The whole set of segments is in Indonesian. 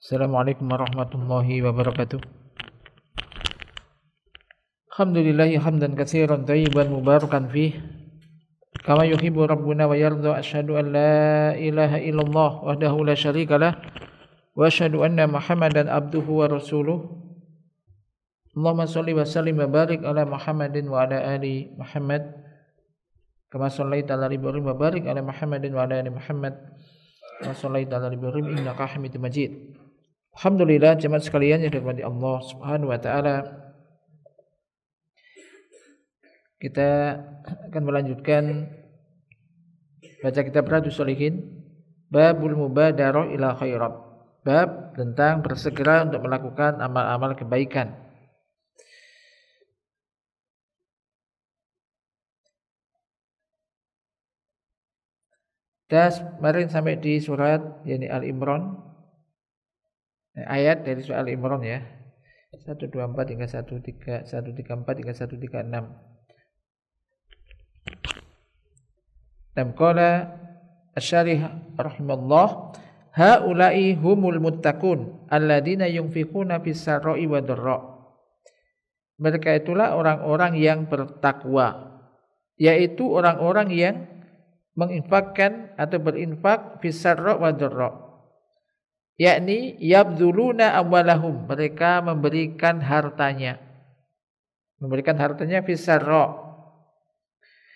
Assalamualaikum warahmatullahi wabarakatuh. Alhamdulillahi hamdan katsiran thayyiban mubarakan fih kama yuhibbu rabbuna wa yarda. Asyhadu an la ilaha illallah wahdahu la syarikalah wa asyhadu anna Muhammadan abduhu wa rasuluh. Allahumma shalli wa sallim wa barik ala Muhammadin wa ala ali Muhammad kama shallaita ala Ibrahim wa barik ala Muhammadin wa ala ali Muhammad kama shallaita ala Ibrahim innaka Hamidum Majid. Alhamdulillah, jemaat sekalian yang dirahmati Allah Subhanahu wa taala. Kita akan melanjutkan baca kitab Riyadhus Shalihin, Babul Mubadarah ila Khairat. Bab tentang bersegera untuk melakukan amal-amal kebaikan. Kita kemarin sampai di surat yakni Al-Imran. Ayat dari surah Al-Imran ya, 124 hingga 134 hingga 136. Dan qala asy-syarih rahimallah, haula'i humul muttaqun alladzina yunfiquna fis sarra'i wad dharra. Mereka itulah orang-orang yang bertakwa, yaitu orang-orang yang menginfakkan atau berinfak fis sarra' wad dharra, yakni yabdzuluna amwalahum, mereka memberikan hartanya fi sarra,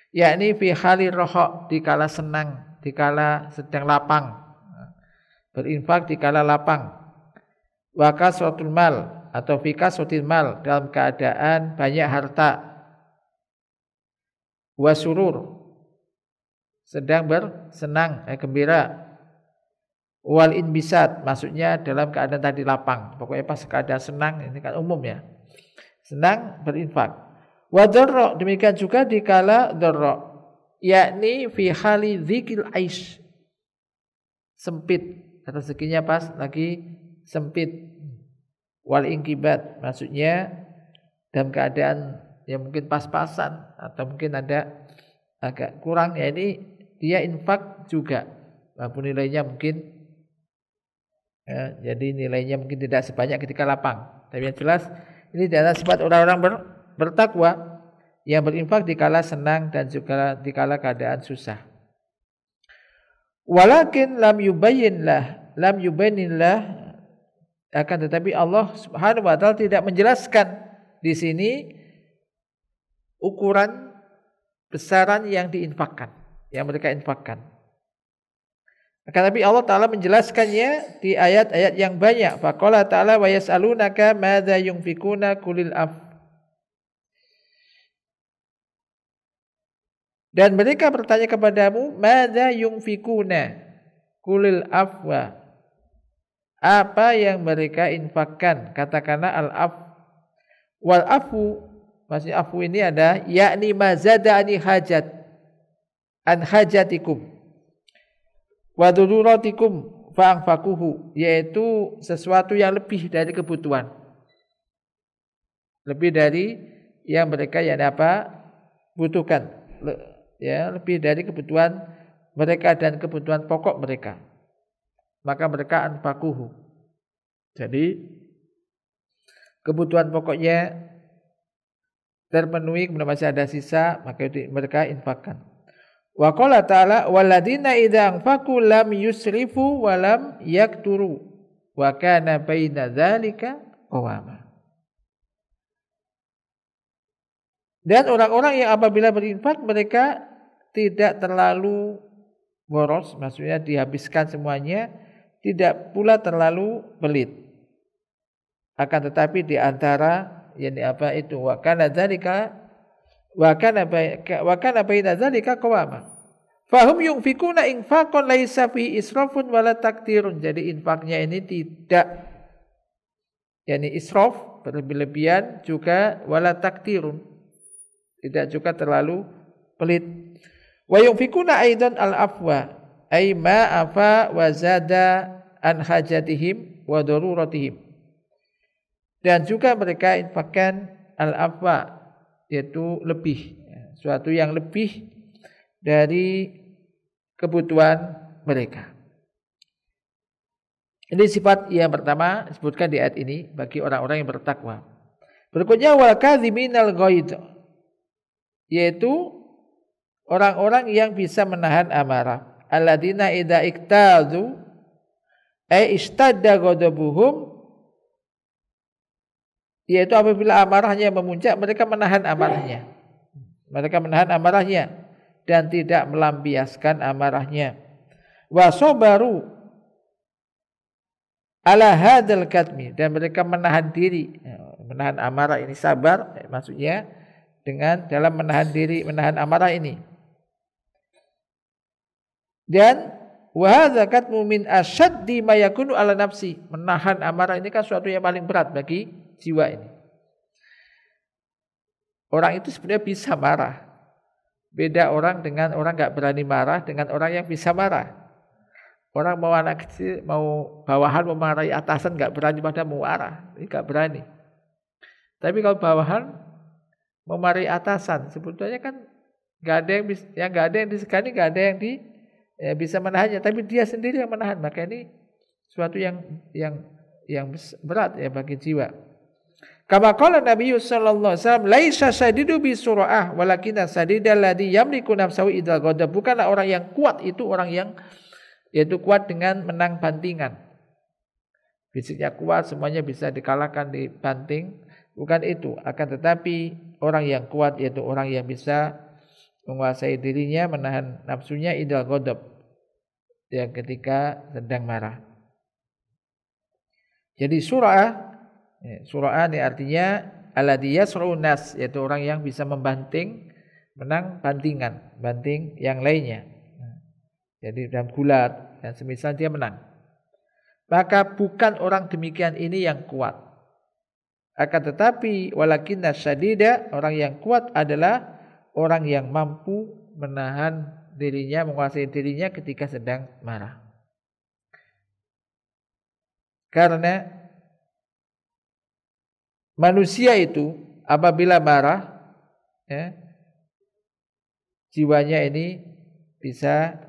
yakni fi halir raha, dikala senang, dikala sedang lapang, berinfak dikala lapang. Wa kasratul mal, atau fi kasratil mal, dalam keadaan banyak harta. Wa surur, sedang bersenang, gembira. Wal inbisat, maksudnya dalam keadaan tadi lapang, pokoknya pas keadaan senang, ini kan umum ya, senang berinfak. Wa dharra, demikian juga dikala dharra, yakni fi hali dzikil aish, sempit, rezekinya pas lagi sempit. Wal inkibat, maksudnya dalam keadaan yang mungkin pas-pasan atau mungkin ada agak kurang, ya ini dia infak juga, walaupun nilainya mungkin jadi nilainya mungkin tidak sebanyak ketika lapang. Tapi yang jelas ini adalah sifat orang-orang bertakwa yang berinfak dikala senang dan juga dikala keadaan susah. Walakin lam yubayyinillah, akan tetapi Allah Subhanahu wa taala tidak menjelaskan di sini ukuran besaran yang diinfakkan, yang mereka infakkan. Akan tapi Allah Ta'ala menjelaskannya di ayat-ayat yang banyak. Faqala ta'ala wa yas'alunaka madza yunfikuna qulil af. Dan mereka bertanya kepadamu, madza yunfikuna qulil afwa, apa yang mereka infakkan, katakanlah al-af. Wal afu, maksudnya afu ini ada yakni mazada ani hajat, an hajatikum wa dururatikum fa'anfaquhu, yaitu sesuatu yang lebih dari kebutuhan, lebih dari yang mereka yang butuhkan, ya, lebih dari kebutuhan mereka dan kebutuhan pokok mereka, maka mereka anfaquhu. Jadi kebutuhan pokoknya terpenuhi, kemudian masih ada sisa, maka mereka infakkan. Wa qala ta'ala walladzina idza anfaqu lam yusrifu wa lam yakturu wa kana baina dzalika qawama. Dan orang-orang yang apabila berinfak mereka tidak terlalu boros, maksudnya dihabiskan semuanya, tidak pula terlalu pelit. Akan tetapi di antara yang itu wa kana dzalika wa kana baina dzalika qawama. Fahum yunfikuna infaqan laisa fi israfun wala taktirun. Jadi infaknya ini tidak yakni israf, berlebih-lebihan, juga wala taktirun, tidak juga terlalu pelit. Wa yunfikuna aidan al-afwa, ay ma afa wa zada an hajatihim wa daruratihim. Dan juga mereka infakkan al-afwa, yaitu lebih, suatu yang lebih dari kebutuhan mereka. Ini sifat yang pertama disebutkan di ayat ini bagi orang-orang yang bertakwa. Berikutnya wal kadhiminal ghaidh, yaitu orang-orang yang bisa menahan amarah. Alladzina idza iktadu istadda ghadabuhum, yaitu apabila amarahnya memuncak mereka menahan amarahnya. Mereka menahan amarahnya dan tidak melampiaskan amarahnya. Wa sabaru ala hadzal katmi, dan mereka menahan diri, menahan amarah ini sabar, maksudnya dengan dalam menahan diri, menahan amarah ini. Dan wa hadza katmu min asyaddi ma yakunu ala nafsi, menahan amarah ini kan suatu yang paling berat bagi jiwa ini. Orang itu sebenarnya bisa marah. Beda orang dengan orang enggak berani marah dengan orang yang bisa marah. Orang mau anak kecil, mau bawahan memarahi atasan enggak berani, pada mau marah, enggak berani. Tapi kalau bawahan memarahi atasan, sebetulnya kan enggak ada yang disegani, enggak ada yang bisa menahannya, tapi dia sendiri yang menahan. Maka ini suatu yang berat ya bagi jiwa. Kama qala Nabi sallallahu alaihi wasallam, laisa sadidu bi sura'ah walakin sadidal ladzi yamliku nafsahu idza ghadab. Bukanlah orang yang kuat itu orang yang yaitu kuat dengan menang bantingan. Fisiknya kuat, semuanya bisa dikalahkan, dibanting. Bukan itu. Akan tetapi orang yang kuat yaitu orang yang bisa menguasai dirinya, menahan nafsunya idza ghadab, yang ketika sedang marah. Jadi sura'ah ini artinya alladzi yasra'un nas, yaitu orang yang bisa membanting, menang bantingan, banting yang lainnya. Jadi dalam gulat dan semisal dia menang. Maka bukan orang demikian ini yang kuat. Akan tetapi walakinna syadida, orang yang kuat adalah orang yang mampu menahan dirinya, menguasai dirinya ketika sedang marah. Karena manusia itu apabila marah, jiwanya ini bisa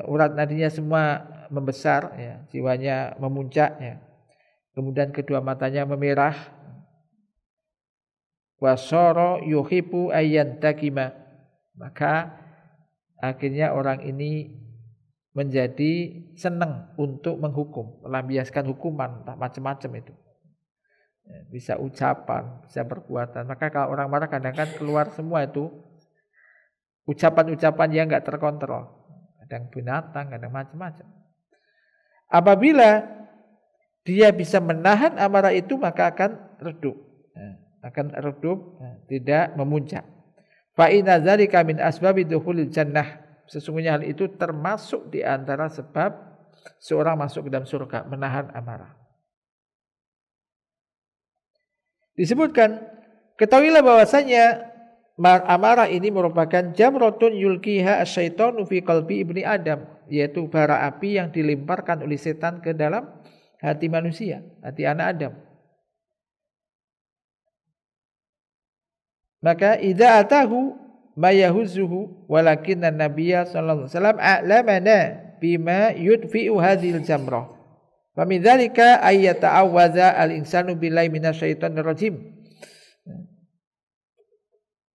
urat nadinya semua membesar, jiwanya memuncak, kemudian kedua matanya memerah. Wasara yuhibbu ayyantakima, maka akhirnya orang ini menjadi senang untuk menghukum, melampiaskan hukuman, macam-macam itu. Bisa ucapan, bisa perbuatan. Maka kalau orang marah kadang-kadang keluar semua itu ucapan-ucapan yang enggak terkontrol. Kadang binatang, kadang macam-macam. Apabila dia bisa menahan amarah itu, maka akan redup. Tidak memuncak. Fa inna dzalika min asbabi dukhulil jannah. Sesungguhnya hal itu termasuk di antara sebab seorang masuk ke dalam surga, menahan amarah. Disebutkan, ketahuilah bahwasanya amarah ini merupakan jamratun yulkiha asyaitanu fi qalbi ibni Adam, yaitu bara api yang dilemparkan oleh setan ke dalam hati manusia, hati anak Adam. Maka idza atahu mayahuzuhu walakinna nabiyya sallallahu alaihi wasallam a'lamana bima yudfi'u hadhil jamrah. Wa min dzalika ay yata'awwadza al-insanu billahi minasyaitonir rajim.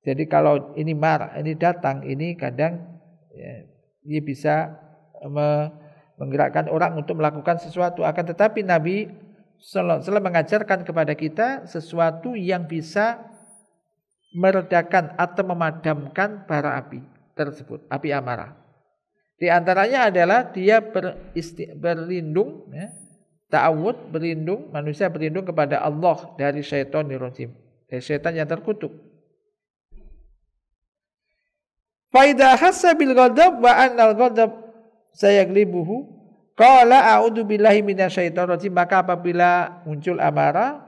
Jadi kalau ini marah, ini datang, ini kadang dia bisa menggerakkan orang untuk melakukan sesuatu. Akan tetapi Nabi sallallahu alaihi wasallam mengajarkan kepada kita sesuatu yang bisa meredakan atau memadamkan bara api tersebut, api amarah. Di antaranya adalah dia berlindung, ta'awud, berlindung, manusia berlindung kepada Allah dari syaitonir rajim, dari syaitan yang terkutuk. Fa idza hassa bil ghadab wa annal ghadab sayaglibuhu qala a'udzu billahi minasyaitonir rajim, maka apabila muncul amarah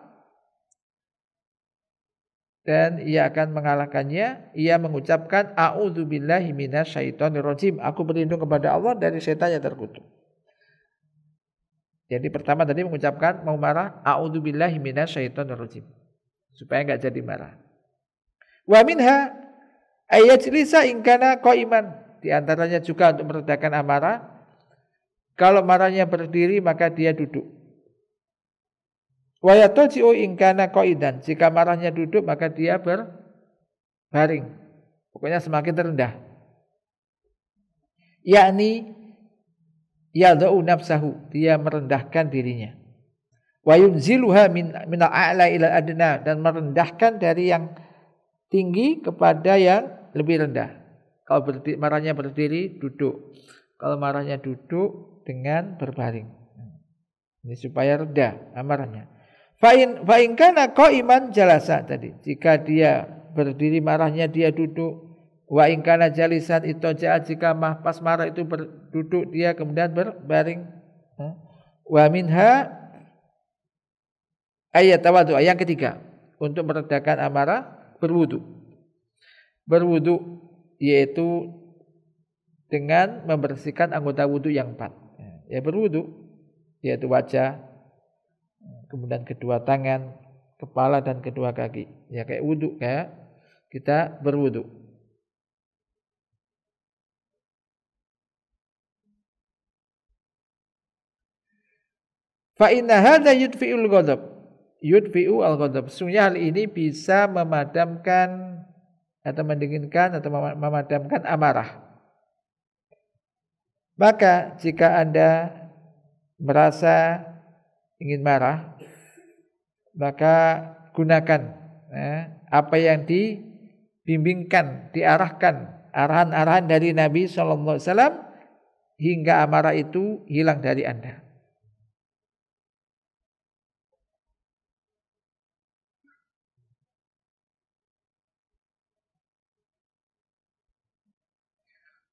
dan ia akan mengalahkannya, ia mengucapkan a'udzubillahi minasyaitonir rajim, aku berlindung kepada Allah dari setan yang terkutuk. Jadi pertama tadi mengucapkan mau marah a'udzubillahi minasyaitonir rajim, supaya enggak jadi marah. Wa minha ayajlisa in kana qa'iman, di antaranya juga untuk meredakan amarah Kalau marahnya berdiri maka dia duduk. Wa yataji'u in kana qa'idan. Jika marahnya duduk maka dia berbaring. Pokoknya semakin terendah. Yakni yadau nafsahu, dia merendahkan dirinya. Wa yunziluha min al-a'la ila adna, dan merendahkan dari yang tinggi kepada yang lebih rendah. Kalau marahnya berdiri, duduk. Kalau marahnya duduk dengan berbaring. Ini supaya reda amarahnya. Fa in kana qa'iman jalasa tadi. Jika dia berdiri marahnya dia duduk. Wa in kana jalisan itaja'a, jika pas marah itu duduk dia kemudian berbaring. Wa minha ayat tawadhu, yang ketiga untuk meredakan amarah, berwudu. Berwudu yaitu dengan membersihkan anggota wudu yang 4. Ya berwudu yaitu wajah, kemudian kedua tangan, kepala dan kedua kaki. Ya kayak wudu, kayak kita berwudu. Fa inna hadza yudfi'ul ghadab. Yudfi'u al-ghadab. Sesungguhnya hal ini bisa memadamkan atau mendinginkan atau memadamkan amarah. Maka jika Anda merasa ingin marah, maka gunakan apa yang dibimbingkan, diarahkan, arahan-arahan dari Nabi SAW hingga amarah itu hilang dari Anda.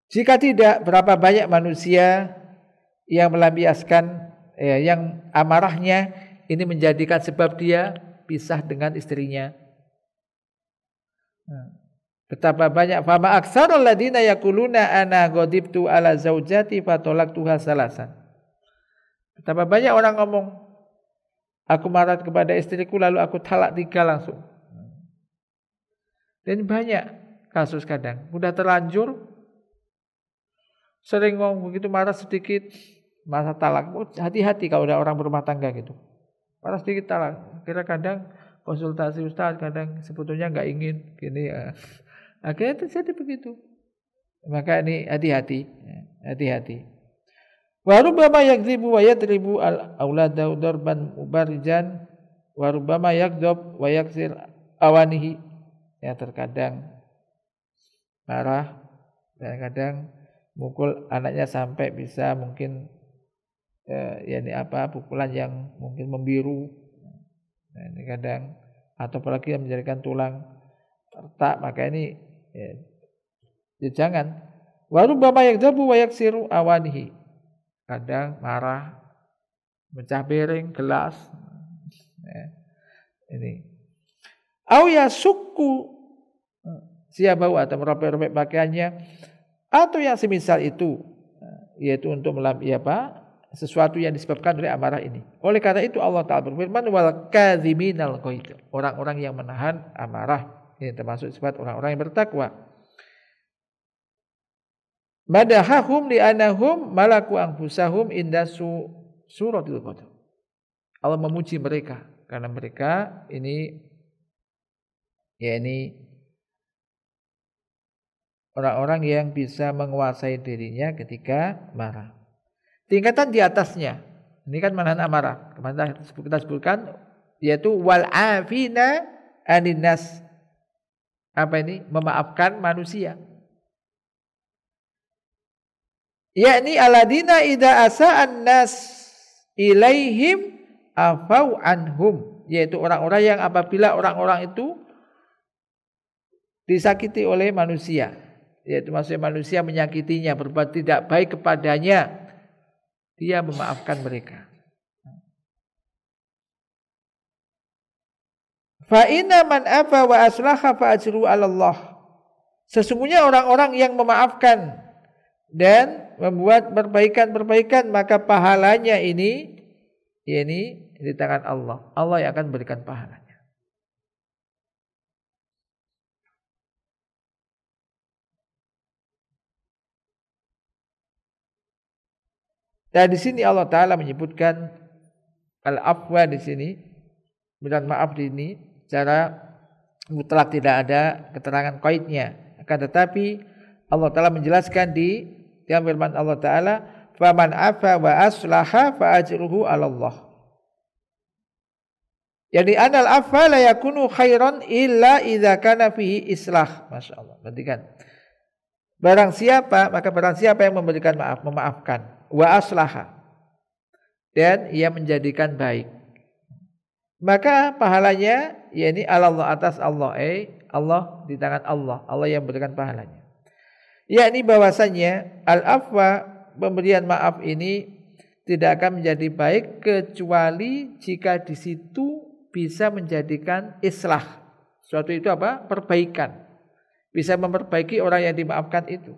Jika tidak, berapa banyak manusia yang melampiaskan yang amarahnya ini menjadikan sebab dia pisah dengan istrinya. Betapa banyak, fama aktsarul ladina yaquluna ana ghadibtu ala zaujati fatolaktuha salasan. Betapa banyak orang ngomong, aku marah kepada istriku lalu aku talak 3 langsung. Dan banyak kasus kadang udah terlanjur, sering ngomong begitu, marah sedikit masa talak. Hati-hati kalau udah orang berumah tangga gitu. Marah sedikit talak. Kira kadang konsultasi ustaz, kadang sebetulnya enggak ingin gini ya. Akhirnya terjadi begitu. Maka ini hati-hati, hati-hati. Wa rubbama yakdzibu wa yadribu al-aulada darban mubarrijan wa rubbama yakdzab wa yaksir awanihi. Ya terkadang marah dan kadang mukul anaknya sampai bisa mungkin pukulan yang mungkin membiru. Nah, ini kadang atau apalagi yang menjadikan tulang retak, maka ini jangan. Wa rubbama yakdabu wa yaksiru awanihi. Kadang marah mecah piring, gelas. Ini. Au yasukku siabahu, atau merobek-robek pakaiannya, atau yang semisal itu, yaitu untuk sesuatu yang disebabkan oleh amarah ini. Oleh karena itu Allah Ta'ala berfirman, wal kadhiminal ghaidh, orang-orang yang menahan amarah. Ini termasuk sifat orang-orang yang bertakwa. Madahahum li'anahum malaku anfusahum inda suratil qadar. Allah memuji mereka karena mereka ini orang-orang yang bisa menguasai dirinya ketika marah. Tingkatan di atasnya, ini kan menahan amarah. Kemarin kita sebutkan, yaitu wal afina aninnas. Apa ini? Memaafkan manusia. Yakni aladina idza asa'an nas ilaihim afau anhum, yaitu orang-orang yang apabila orang-orang itu disakiti oleh manusia, yaitu maksudnya manusia menyakitinya, berbuat tidak baik kepadanya, dia memaafkan mereka. Fa inna man afa wa aslaha fa ajru 'ala Allah. Sesungguhnya orang-orang yang memaafkan dan membuat perbaikan-perbaikan, maka pahalanya ini di tangan Allah. Allah yang akan berikan pahalanya. Dan di sini Allah Taala menyebutkan al-afwa di sini, dan maaf di sini secara mutlak, tidak ada keterangan qaidnya. Akan tetapi Allah Taala menjelaskan di dalam firman Allah Taala, "Faman afa wa aslaha fa ajruhu 'ala Allah." Jadi anal afa la yakunu khairan illa idza kana fihi islah. Masyaallah. Perhatikan. Barang siapa yang memberikan maaf, memaafkan, wa aslaha, dan ia menjadikan baik, maka pahalanya yakni Allah, atas Allah, Allah, di tangan Allah yang memberikan pahalanya. Yakni bahwasanya al-afwa, pemberian maaf ini tidak akan menjadi baik kecuali jika di situ bisa menjadikan islah. Suatu itu apa? Perbaikan. Bisa memperbaiki orang yang dimaafkan itu.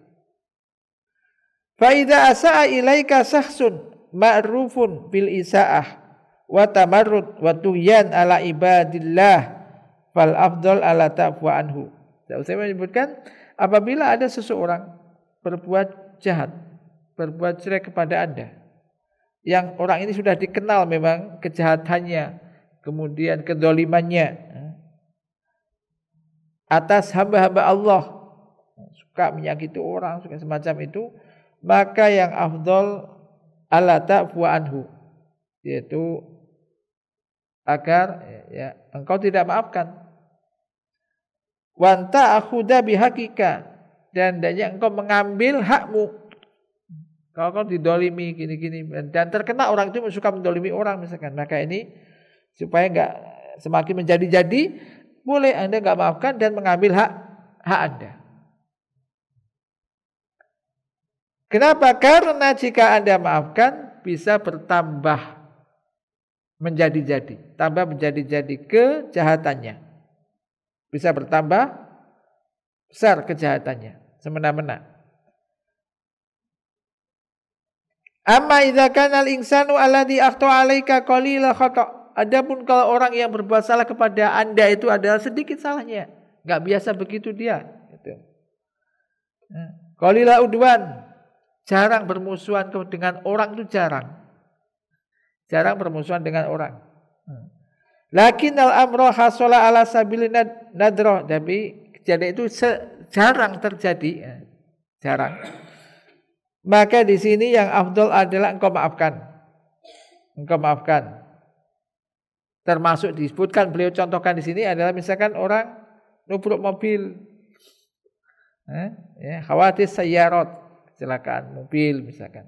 Fa idza asaa ilaika sahsun ma'rufun bil isaah wa tamarrud wa tuhyan ala ibadillah fal afdal ala ta'fu anhu. Saya menyebutkan apabila ada seseorang berbuat jahat, berbuat jelek kepada Anda, yang orang ini sudah dikenal memang kejahatannya, kemudian kedolimannya atas hamba-hamba Allah, suka menyakiti orang, suka semacam itu, maka yang afdal ala ta'fu anhu, yaitu agar engkau tidak maafkan. Wa ta'khudha bihaqika, dan hendaknya engkau mengambil hakmu. Kalau kau didolimi gini-gini dan terkena orang itu suka mendolimi orang misalkan, maka ini supaya enggak semakin menjadi-jadi, boleh Anda enggak maafkan dan mengambil hak Anda. Kenapa? Karena jika Anda maafkan bisa bertambah menjadi-jadi, tambah menjadi-jadi kejahatannya. Bisa bertambah besar kejahatannya, semena-mena. Amma idza kana al-insanu alladhi akhta 'alaika qalila khata'. Adapun kalau orang yang berbuat salah kepada Anda itu adalah sedikit salahnya, enggak biasa begitu dia, gitu. Qalila udwan, jarang bermusuhan dengan orang itu jarang. Jarang bermusuhan dengan orang. Lakinnal amra hasala ala sabilin nadrah, tapi kejadian itu jarang terjadi, jarang. Maka di sini yang afdal adalah engkau maafkan. Engkau maafkan. Termasuk disebutkan, beliau contohkan di sini adalah misalkan orang nubruk mobil, khawatir sayyarat, kecelakaan mobil misalkan,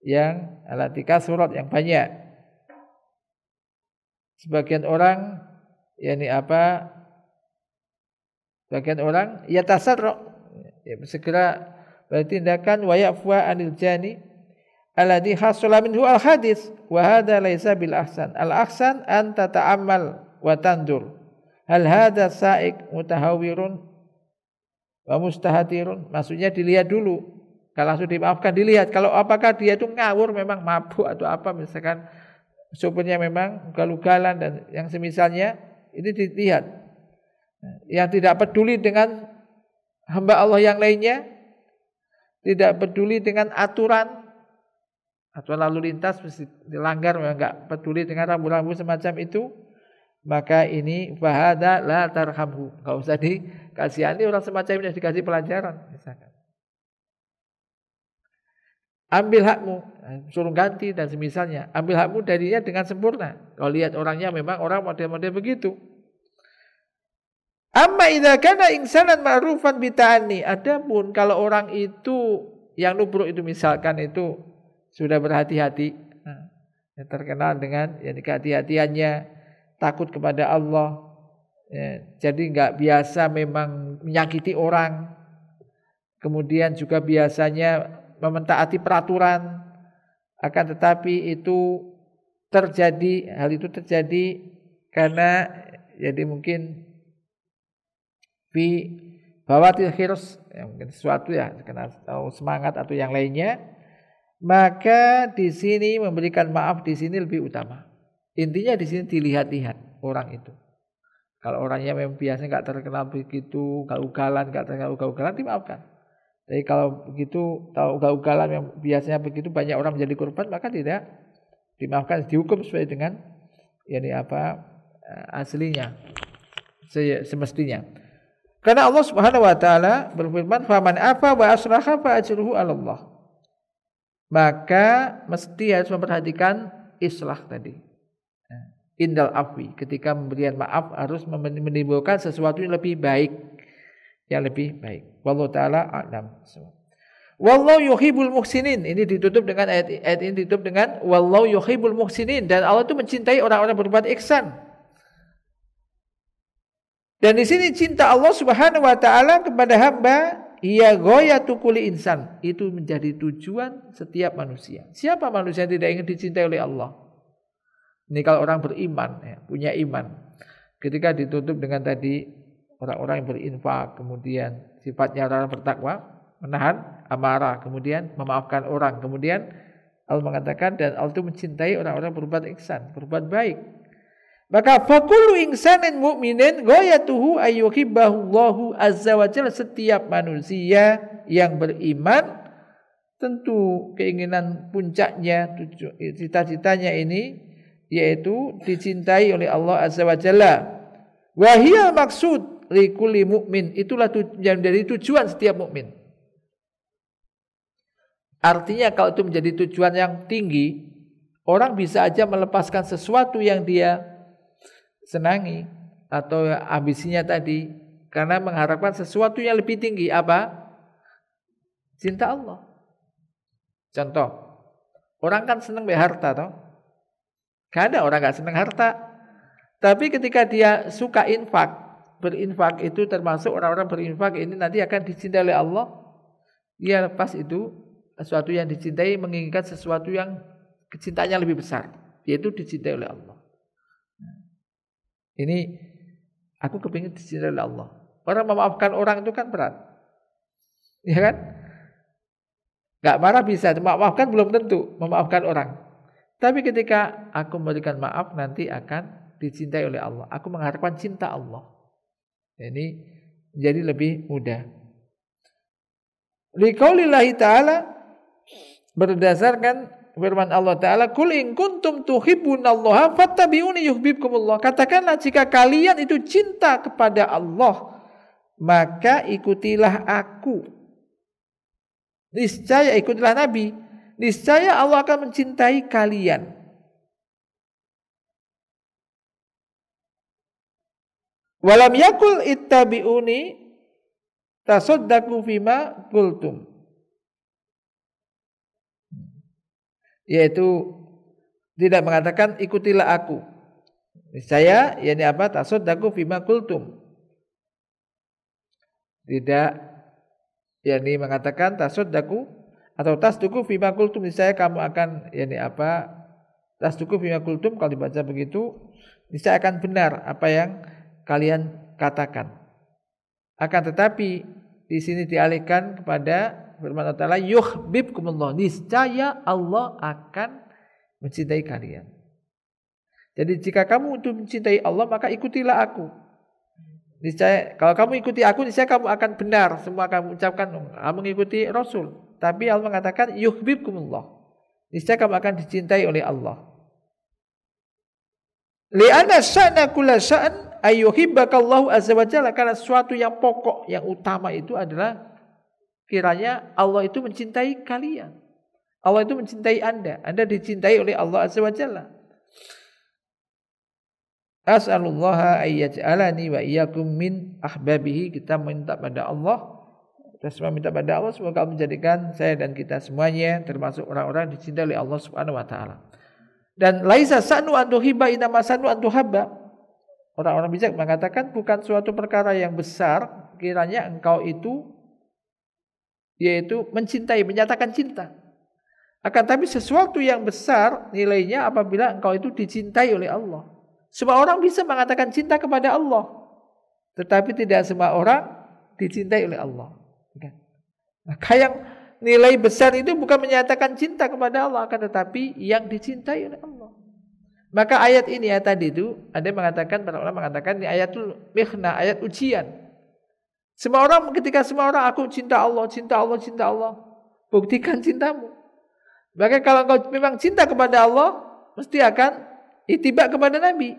yang alatika surat yang banyak. Sebagian orang, sebagian orang yatasarra, segera bertindakan wa ya'fwa anil jani alladhi hasala minhu al-hadis wa hadha laysa bil ahsan. Al-ahsan an tata'ammal wa tandur hal hadha sa'iq mutahawwirun wa mustahatirun. Maksudnya dilihat dulu, kalau langsung dimaafkan dilihat kalau apakah dia itu ngawur, memang mabuk atau apa, misalkan sopirnya memang ugal-ugalan dan yang semisalnya, ini dilihat. Yang tidak peduli dengan hamba Allah yang lainnya, tidak peduli dengan aturan lalu lintas, mesti dilanggar, memang enggak peduli dengan rambu-rambu semacam itu, maka ini fahada la tarhamhu, enggak usah dikasihani orang semacam ini, dikasih pelajaran misalkan. Ambil hakmu, suruh ganti dan semisalnya. Ambil hakmu darinya dengan sempurna. Kalau lihat orangnya memang orang model-model begitu. Amma idza kana insanan ma'rufan bita'ani. Adapun kalau orang itu yang nubruk itu misalkan itu sudah berhati-hati, terkenal dengan kehati-hatiannya, takut kepada Allah, jadi enggak biasa memang menyakiti orang, kemudian juga biasanya mementaati peraturan, akan tetapi itu terjadi, hal itu terjadi karena jadi mungkin bawatil khirs, mungkin sesuatu karena semangat atau yang lainnya, maka di sini memberikan maaf di sini lebih utama. Intinya di sini dilihat-lihat orang itu. Kalau orangnya memang biasanya enggak terkenal begitu, ugal-ugalan, enggak terkenal ugal-ugalan, dimaafkan. Jadi kalau begitu tahu ugal-ugalan yang biasanya begitu banyak orang menjadi korban, maka tidak dimaafkan, dihukum sesuai dengan aslinya semestinya. Karena Allah Subhanahu wa taala berfirman, "Faman afa wa aslaha fa ajruhu 'ala Allah." Maka mesti harus memperhatikan islah tadi. Indal afwi, ketika memberikan maaf harus menimbulkan sesuatu yang lebih baik, Wallahu taala a'lam. Wallahu yuhibbul muhsinin. Ini ditutup dengan ayat ini ditutup dengan wallahu yuhibbul muhsinin, dan Allah itu mencintai orang-orang berbuat ihsan. Dan di sini cinta Allah Subhanahu wa taala kepada hamba, iya ghayatu kulli insan, itu menjadi tujuan setiap manusia. Siapa manusia yang tidak ingin dicintai oleh Allah? Ini kalau orang beriman, punya iman. Ketika ditutup dengan tadi orang-orang yang berinfak, kemudian sifatnya orang bertakwa, menahan amarah, kemudian memaafkan orang, kemudian Allah mengatakan dan Allah itu mencintai orang-orang berbuat ihsan, berbuat baik. Maka fakullu insanin mu'minin ghayatuhu ayyuhibbahullahu azza wa jalla, setiap manusia yang beriman tentu keinginan puncaknya, cita-citanya ini yaitu dicintai oleh Allah azza wa jalla. Wa hiya maksud li kulli mu'min, itulah yang menjadi tujuan setiap mukmin. Artinya kalau itu menjadi tujuan yang tinggi, orang bisa aja melepaskan sesuatu yang dia senangi atau ambisinya tadi karena mengharapkan sesuatu yang lebih tinggi, apa? Cinta Allah. Contoh, orang kan senang harta toh? Gak ada orang gak senang harta. Tapi ketika dia suka infak, berinfak itu termasuk orang-orang berinfak ini nanti akan dicintai oleh Allah. Dia lepas itu sesuatu yang dicintai, menginginkan sesuatu yang kecintaannya lebih besar, yaitu dicintai oleh Allah. Ini aku kepingin dicintai oleh Allah. Orang memaafkan orang itu kan berat, ya kan? Gak marah bisa, memaafkan belum tentu memaafkan orang. Tapi ketika aku memberikan maaf nanti akan dicintai oleh Allah. Aku mengharapkan cinta Allah. Ini jadi lebih mudah. Liqaulillahi ta'ala, berdasarkan firman Allah Ta'ala, Qul in kuntum tuhibbunallaha fattabi'uni yuhibbukumullah. Katakanlah jika kalian itu cinta kepada Allah, maka ikutilah aku. Niscaya ikutilah Nabi. Niscaya Allah akan mencintai kalian. Walam yakul ittabi'uni tasaddaqu fima qultum. Yaitu tidak mengatakan ikutilah aku. Saya yakni apa? Tasaddaqu fima qultum. Tidak yakni mengatakan tasaddaqu atau tasduqu fima qultum, niscaya kamu akan yakni apa? Tasduqu fima qultum, kalau dibaca begitu niscaya akan benar apa yang kalian katakan. Akan tetapi di sini dialihkan kepada firman Allah Ta'ala, yuhibbukumullah, niscaya Allah akan mencintai kalian. Jadi jika kamu itu mencintai Allah, maka ikutilah aku. Niscaya kalau kamu ikuti aku, niscaya kamu akan benar semua kamu ucapkan, mengikuti Rasul. Tapi Allah mengatakan yuhibbukumullah, niscaya kamu akan dicintai oleh Allah. Li'anna sya'na kulla sya'n ayyuhibbakallahu azza wa jalla, karena suatu yang pokok, yang utama itu adalah kiranya Allah itu mencintai kalian. Allah itu mencintai Anda. Anda dicintai oleh Allah azza wa jalla. As'alullaha ayyaj'alani wa iyyakum min ahbabihi. Kita minta pada Allah, kita semua minta pada Allah semoga Allah menjadikan saya dan kita semuanya termasuk orang-orang dicintai oleh Allah Subhanahu wa taala. Dan laisa sa'nu an tuhibba inama sa'nu an tuhabba. Orang-orang bijak mengatakan bukan suatu perkara yang besar kiranya engkau itu yaitu mencintai, menyatakan cinta. Akan tapi sesuatu yang besar nilainya apabila engkau itu dicintai oleh Allah. Semua orang bisa mengatakan cinta kepada Allah, tetapi tidak semua orang dicintai oleh Allah. Maka yang nilai besar itu bukan menyatakan cinta kepada Allah, akan tetapi yang dicintai oleh Allah. Maka ayat ini ya tadi itu ada yang mengatakan, para ulama mengatakan ini ayatul mihna, ayat ujian. Ketika semua orang aku cinta Allah, cinta Allah, cinta Allah. Buktikan cintamu. Maka kalau engkau memang cinta kepada Allah, mesti akan ittiba kepada Nabi.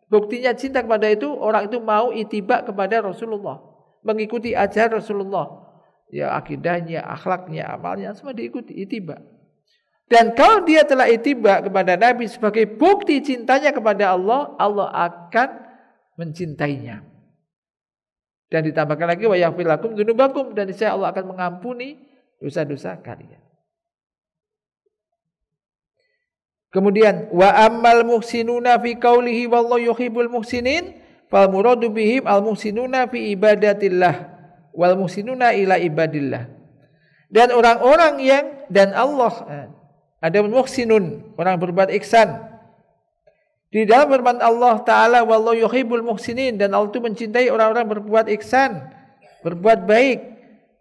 Buktinya cinta kepada itu, orang itu mau ittiba kepada Rasulullah. Mengikuti ajaran Rasulullah. Ya akidahnya, akhlaknya, amalnya, semua diikuti, ittiba. Dan kalau dia telah ittiba kepada Nabi sebagai bukti cintanya kepada Allah, Allah akan mencintainya. Dan ditambahkan lagi wa yaghfir lakum dzunubakum, dan niscaya Allah akan mengampuni dosa-dosa kalian. Kemudian wa ammal muhsinuna fi qaulihi wallahu yuhibbul muhsinin fal muradu bihim al muhsinuna fi ibadatillah wal muhsinuna ila ibadillah. Dan orang-orang yang dan Allah ada muhsinun, orang berbuat ihsan. Di dalam firman Allah Ta'ala, wallahu yuhibbul muhsinin, dan Allah itu mencintai orang-orang berbuat ihsan, berbuat baik.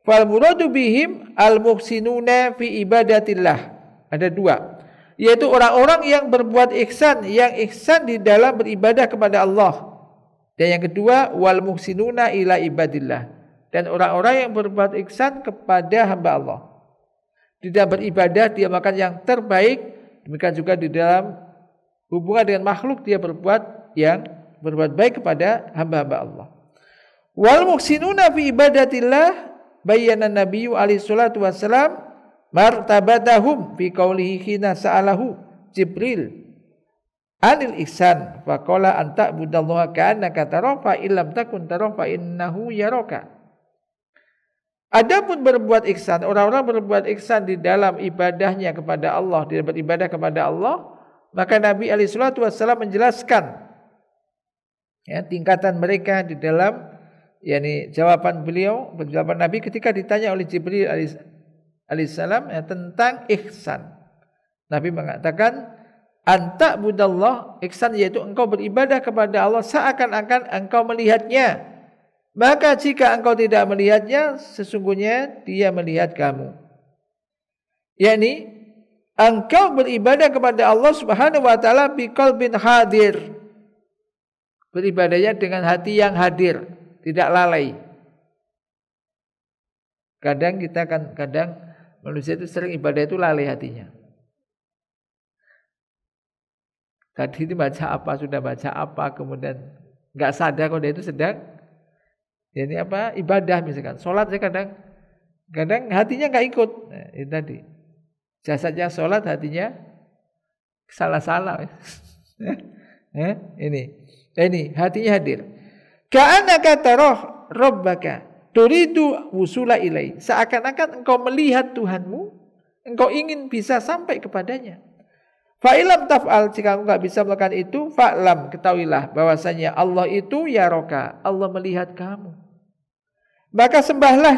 Fal muradu bihim al muhsinuna fi ibadatillah. Ada dua, yaitu orang-orang yang berbuat ihsan, yang ihsan di dalam beribadah kepada Allah. Dan yang kedua, wal muhsinuna ila ibadillah, dan orang-orang yang berbuat ihsan kepada hamba Allah. Di dalam beribadah dia makan yang terbaik, demikian juga di dalam hubungan dengan makhluk dia berbuat baik kepada hamba-hamba Allah. Wal muhsinuna fi ibadatillah bayyana Nabiyyu alaihi salatu wassalam martabatahum fi qaulihi hina sa'alahu Jibril anil ihsan faqala anta budallaha ka'annaka tarahu fa illam takun tarahu fa innahu yaraka. Adapun berbuat ihsan, orang-orang berbuat ihsan di dalam ibadahnya kepada Allah, dia beribadah kepada Allah, maka Nabi alaihi salatu wasallam menjelaskan tingkatan mereka di dalam jawaban Nabi ketika ditanya oleh Jibril alaihissalam tentang ihsan. Nabi mengatakan anta budallah, ihsan yaitu engkau beribadah kepada Allah seakan-akan engkau melihatnya. Maka jika engkau tidak melihatnya, sesungguhnya dia melihat kamu. Yakni engkau beribadah kepada Allah Subhanahu wa taala biqalbin hadir. Beribadahnya dengan hati yang hadir, tidak lalai. Kadang manusia itu sering ibadah itu lalai hatinya. Tadi itu sudah baca apa, kemudian enggak sadar kalau dia itu sedang ibadah misalkan. Sholat saya kadang hatinya enggak ikut. Itu tadi. Jasadnya sholat, hatinya salah-salah. Ini hatinya hadir. Ka'annaka tarah rabbaka turidu wusula ilai. Seakan-akan engkau melihat Tuhanmu, engkau ingin bisa sampai kepadanya. Fa'ilam taf'al, jika engkau enggak bisa melakukan itu, fa'lam, ketahuilah bahwasanya Allah itu yaraka, Allah melihat kamu. Maka sembahlah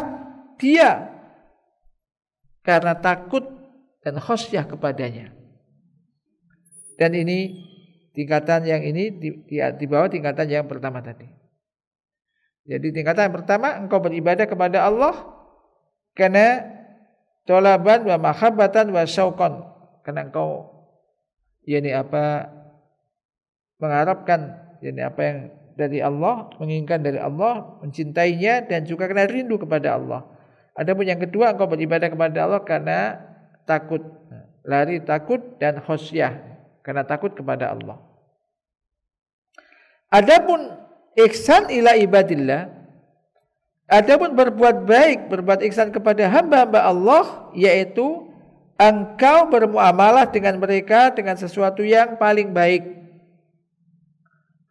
dia karena takut dan khosyah kepadanya. Dan ini tingkatan yang ini di bawah tingkatan yang pertama tadi. Jadi tingkatan yang pertama, engkau beribadah kepada Allah karena tolaban wa mahabbatan wa syauqan, karena engkau mengharapkan apa yang dari Allah, menginginkan dari Allah, mencintainya, dan juga karena rindu kepada Allah. Adapun yang kedua, engkau beribadah kepada Allah karena takut, takut dan khosyah, karena takut kepada Allah. Adapun ihsan ila ibadillah, adapun berbuat baik, berbuat ihsan kepada hamba-hamba Allah, yaitu engkau bermuamalah dengan mereka dengan sesuatu yang paling baik.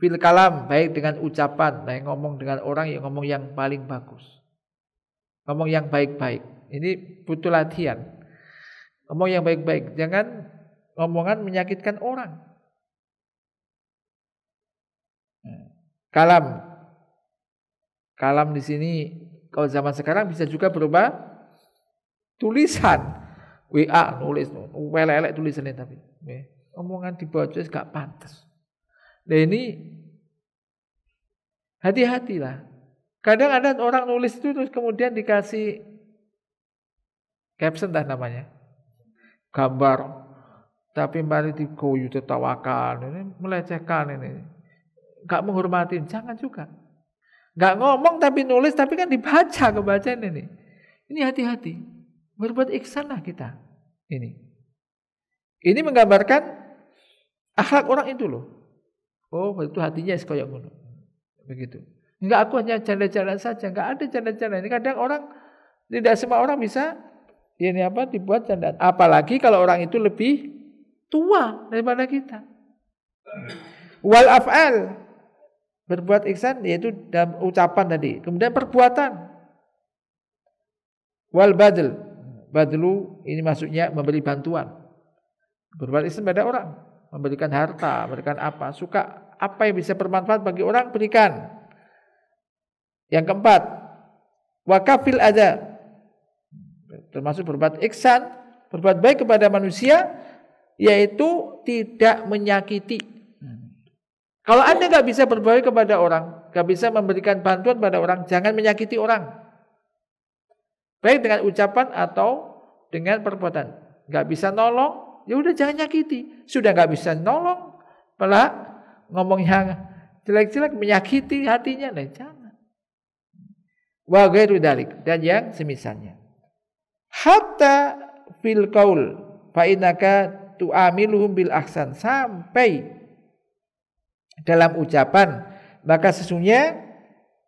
Bil kalam, baik dengan ucapan, ngomong dengan orang yang ngomong yang paling bagus, ngomong yang baik-baik. Ini butuh latihan. Ngomong yang baik-baik, jangan ngomongan menyakitkan orang. Kalam di sini kalau zaman sekarang bisa juga berubah tulisan. WA nulis, welek tulisannya, tapi omongan dibaca gak pantas. Nah ini hati-hatilah. Kadang ada orang nulis itu terus kemudian dikasih caption namanya, gambar, tapi mari digoyu tertawakan, ini melecehkan, ini gak menghormati. Jangan juga. Nggak ngomong tapi nulis, tapi kan dibaca kebacaan ini. Ini hati-hati. Berbuat ihsanlah kita. Ini menggambarkan akhlak orang itu loh. Oh, itu hatinya kayak ngono. Begitu. Enggak, aku hanya canda-canda saja. Enggak ada canda-canda. Ini kadang orang, tidak semua orang bisa dibuat candaan. Apalagi kalau orang itu lebih tua daripada kita. Wal af'al, berbuat ihsan yaitu dalam ucapan tadi. Kemudian perbuatan. Wal badlu ini maksudnya memberi bantuan. Berbuat ihsan pada orang, memberikan harta, memberikan apa, suka apa yang bisa bermanfaat bagi orang berikan. Yang keempat, wakafil adza, termasuk berbuat ihsan, berbuat baik kepada manusia, yaitu tidak menyakiti. Kalau Anda nggak bisa berbuat baik kepada orang, nggak bisa memberikan bantuan pada orang, jangan menyakiti orang. Baik dengan ucapan atau dengan perbuatan. Nggak bisa nolong, ya udah jangan nyakiti. Sudah nggak bisa nolong, malah ngomong yang jelek-jelek, menyakiti hatinya, nah jangan. Wa ghairu dzalik, dan yang semisalnya. Hatta fil qaul fa innaka tu'amiluhum bil ahsan, sampai dalam ucapan maka sesungguhnya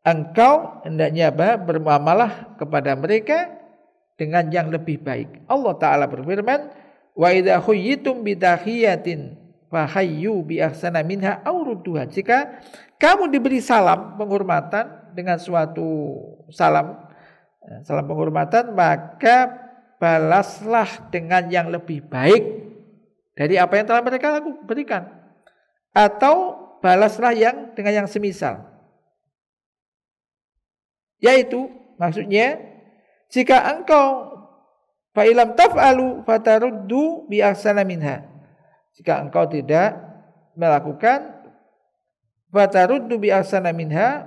engkau hendaknya bermuamalah kepada mereka dengan yang lebih baik. Allah Ta'ala berfirman, wa idza khuyyitum bidahiyatin fahayyu bi ahsana minha aw rudduha. Jika kamu diberi salam penghormatan dengan suatu salam penghormatan, maka balaslah dengan yang lebih baik dari apa yang telah mereka berikan, atau balaslah dengan yang semisal. Yaitu maksudnya, jika engkau fa ilam taf'alu fataruddu bi ahsana minha, jika engkau tidak melakukan fataruddu bi ahsana minha,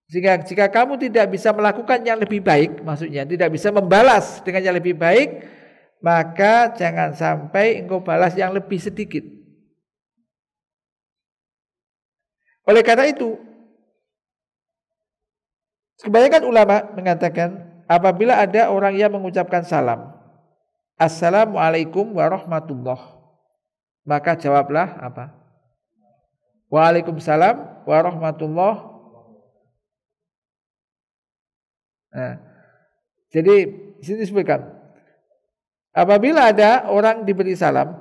jika kamu tidak bisa melakukan yang lebih baik, maksudnya tidak bisa membalas dengan yang lebih baik, maka jangan sampai engkau balas yang lebih sedikit. Oleh karena itu, kebanyakan ulama mengatakan apabila ada orang yang mengucapkan salam, Assalamualaikum warahmatullah, maka jawablah apa? Waalaikumsalam warahmatullah. Nah, jadi sini disebutkan, apabila ada orang diberi salam,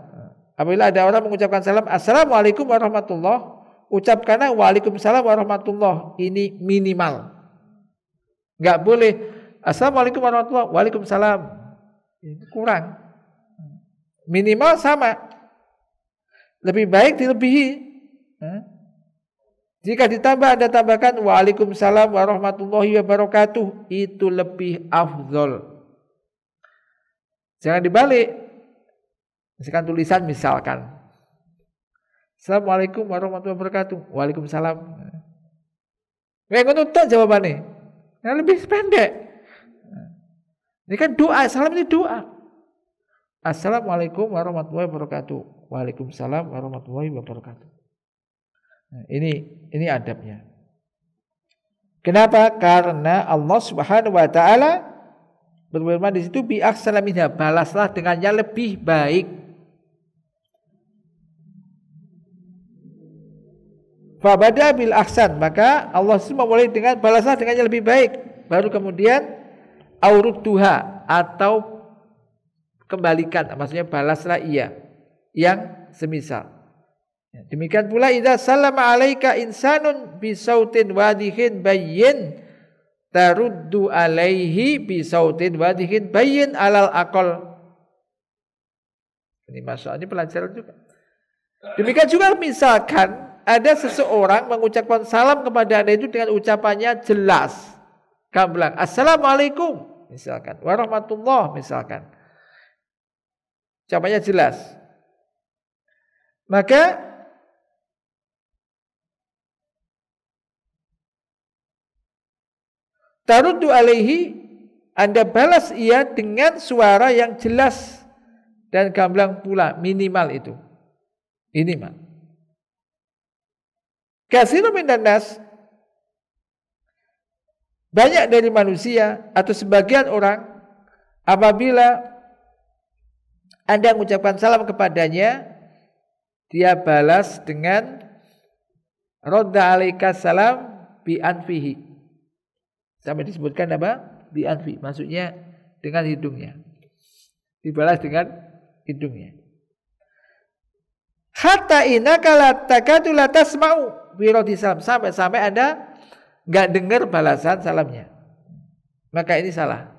apabila ada orang mengucapkan salam, Assalamualaikum warahmatullah, ucapkanlah Waalaikumsalam warahmatullah. Ini minimal. Enggak boleh Assalamualaikum warahmatullah, Waalaikumsalam. Ini kurang. Minimal sama. Lebih baik dilebihi. Jika ditambah, Anda tambahkan Waalaikumsalam warahmatullahi wabarakatuh, itu lebih afdol. Jangan dibalik. Misalkan tulisan, misalkan Assalamualaikum warahmatullahi wabarakatuh, Waalaikumsalam. Kayak ngono tak jawabannya. Yang lebih pendek. Ini kan doa, salam ini doa. Assalamualaikum warahmatullahi wabarakatuh, Waalaikumsalam warahmatullahi wabarakatuh. Nah, ini adabnya. Kenapa? Karena Allah Subhanahu wa taala berfirman di situ bi ahsana minha, balaslah dengan yang lebih baik. Fa bada bil ahsan, maka Allah memulai dengan balaslah dengan yang lebih baik, baru kemudian aurudduha, atau kembalikan, maksudnya balaslah ia yang semisal. Demikian pula idza sallama alaika insanun bi sautin wadihin bayyin taruddu alaihi bi sautin wadihin bayyin alal aqal. Ini masalah, ini pelajaran juga. Demikian juga misalkan ada seseorang mengucapkan salam kepada Anda itu dengan ucapannya jelas. Kamu bilang Assalamualaikum misalkan, warahmatullah misalkan. Ucapannya jelas. Maka taruddu alaihi, Anda balas ia dengan suara yang jelas dan gamblang pula, minimal itu. Minimal. Katsirun minan nas, banyak dari manusia atau sebagian orang apabila Anda mengucapkan salam kepadanya, dia balas dengan radda alaika salam bi anfihi. Sampai disebutkan apa? Bi anfi, maksudnya dengan hidungnya. Dibalas dengan hidungnya. Hatta innaka la takadu la tasma'u bi raddi salam. Sampai Anda enggak dengar balasan salamnya. Maka ini salah.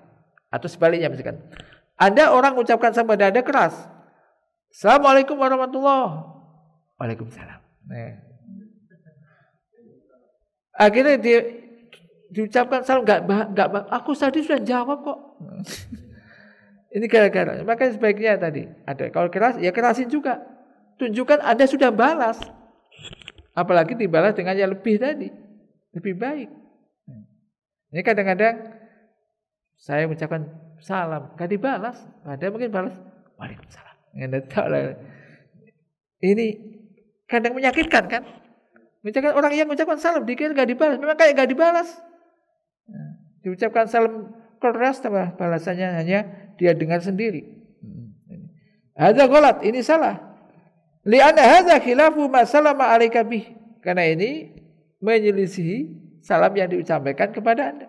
Atau sebaliknya misalkan, Anda orang mengucapkan salam pada Anda keras. Assalamualaikum warahmatullahi wabarakatuh. Waalaikumsalam. Nah. Akhirnya diucapkan salam enggak, aku tadi sudah jawab kok. Ini gara-gara. Maka sebaiknya tadi ada, kalau keras ya kerasin juga. Tunjukkan Anda sudah balas. Apalagi dibalas dengan yang lebih tadi. Lebih baik. Ini kadang-kadang saya mengucapkan salam, gak dibalas. Padahal mungkin balas waalaikumsalam. Ini kadang menyakitkan kan? Misalkan orang yang mengucapkan salam dikira gak dibalas, memang kayak gak dibalas. Diucapkan salam keras, balasannya hanya dia dengar sendiri. Hadza ghalat, ini salah. Li'anna hadza khilafu ma salama 'alaika bih. Karena ini menyelisihi salam yang diucapkan kepada Anda.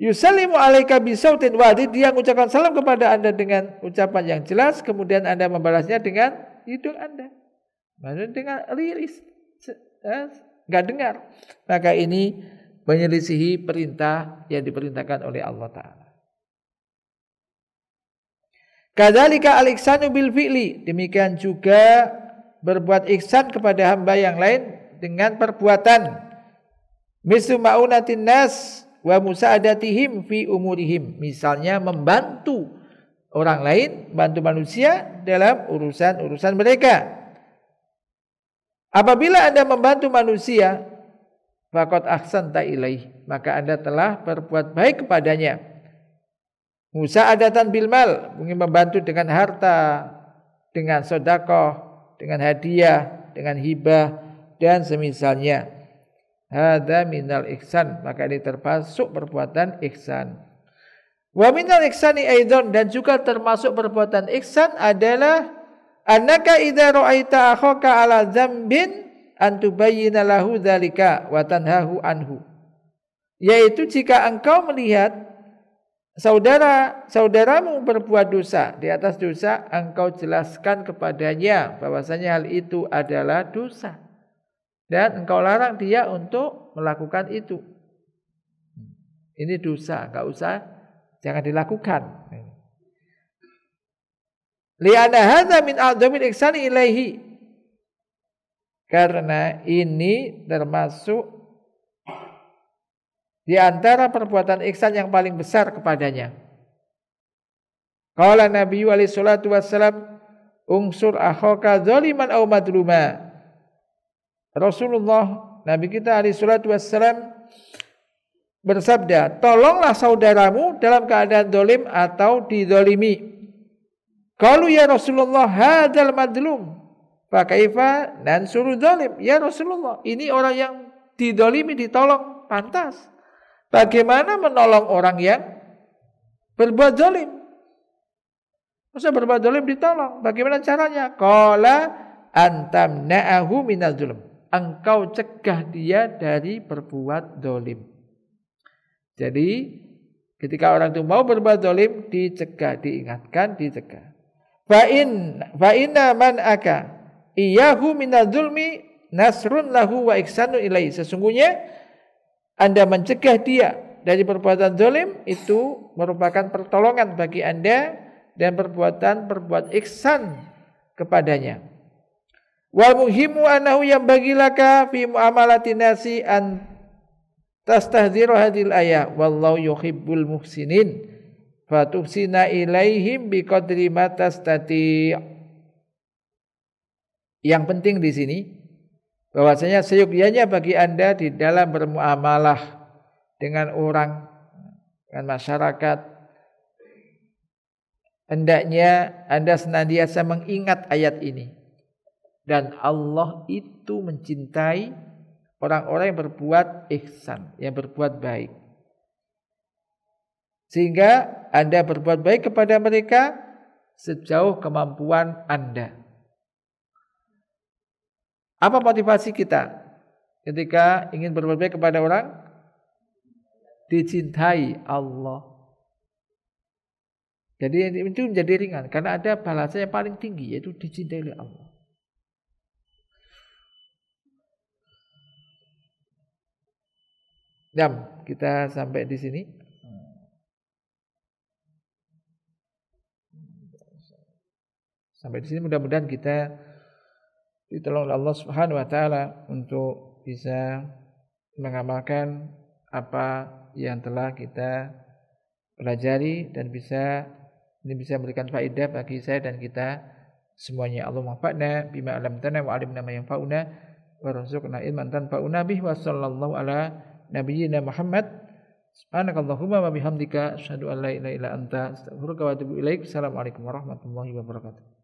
Yusallimu 'alaika bi sautin wadid, dia mengucapkan salam kepada Anda dengan ucapan yang jelas, kemudian Anda membalasnya dengan hidung Anda. Maksudnya dengan liris, enggak dengar. Maka ini menyelisihi perintah yang diperintahkan oleh Allah Ta'ala. Kadzalika al-ihsanu bil fi'li, demikian juga berbuat ihsan kepada hamba yang lain dengan perbuatan. Mislu ma'unatin nas wa musa'adatihim fi umurihim, misalnya membantu orang lain, bantu manusia dalam urusan-urusan mereka. Apabila Anda membantu manusia, faqad ahsanta ilaih, maka Anda telah berbuat baik kepadanya. Musa'adatan bil mal, mungkin membantu dengan harta, dengan sedekah, dengan hadiah, dengan hibah dan semisalnya. Hadza minal ihsan, maka ini termasuk perbuatan ihsan. Wa minal ihsani aidan, dan juga termasuk perbuatan ihsan adalah annaka idza ra'aita akhaka ala dzambin an tubayyina lahu dzalika wa tanhahu anhu. Yaitu jika engkau melihat saudaramu berbuat dosa, di atas dosa, engkau jelaskan kepadanya bahwasanya hal itu adalah dosa dan engkau larang dia untuk melakukan itu. Ini dosa, enggak usah, jangan dilakukan. Li'anna hadza min a'dzamil ihsani ilaihi, karena ini termasuk di antara perbuatan ihsan yang paling besar kepadanya. Qala Nabi alaihi salatu wassalam, unsur akhaka zaliman aw madluma. Rasulullah, Nabi kita alaihi salatu wassalam bersabda, tolonglah saudaramu dalam keadaan zalim atau dizalimi. Qalu ya Rasulullah hadzal madlum fa kaifa nansuru zalim? Ya Rasulullah, ini orang yang dizalimi ditolong, pantas. Bagaimana menolong orang yang berbuat zalim? Masa berbuat zalim ditolong? Bagaimana caranya? Qala antamna'ahu minaz zulm. Engkau cegah dia dari berbuat zalim. Jadi ketika orang itu mau berbuat zalim, dicegah, diingatkan, dicegah. Fa inna man aka iyahu minaz zulmi nasrun lahu wa ihsanu ilaihi. Sesungguhnya Anda mencegah dia dari perbuatan zalim itu merupakan pertolongan bagi Anda dan berbuat ihsan kepadanya. Wal muhimu annahu yanbaghi laka fi muamalati nasi an tastahdziru hadhil ayah wallahu yuhibbul muhsinin fatuhsina ilaihim biqadri ma tastati'. Yang penting di sini bahwasanya seyogyanya bagi Anda di dalam bermuamalah dengan orang, dengan masyarakat, hendaknya Anda senantiasa mengingat ayat ini. Dan Allah itu mencintai orang-orang yang berbuat ihsan, yang berbuat baik. Sehingga Anda berbuat baik kepada mereka sejauh kemampuan Anda. Apa motivasi kita ketika ingin berbuat baik kepada orang? Dicintai Allah. Jadi itu menjadi ringan karena ada balasan yang paling tinggi, yaitu dicintai oleh Allah. Kita sampai di sini. Sampai di sini mudah-mudahan kita ditolong oleh Allah Subhanahu wa taala untuk bisa mengamalkan apa yang telah kita pelajari dan ini bisa memberikan faedah bagi saya dan kita semuanya. Allah manfa'na bima 'allamtana wa 'allimna ma yanfa'una warzuqna ilman tanfa'una bihi wa sallallahu ala nabiyyina Muhammad. Subhanakallahumma wa bihamdika asyhadu an la ilaha illa anta astaghfiruka wa atubu ilaik. Assalamualaikum warahmatullahi wabarakatuh.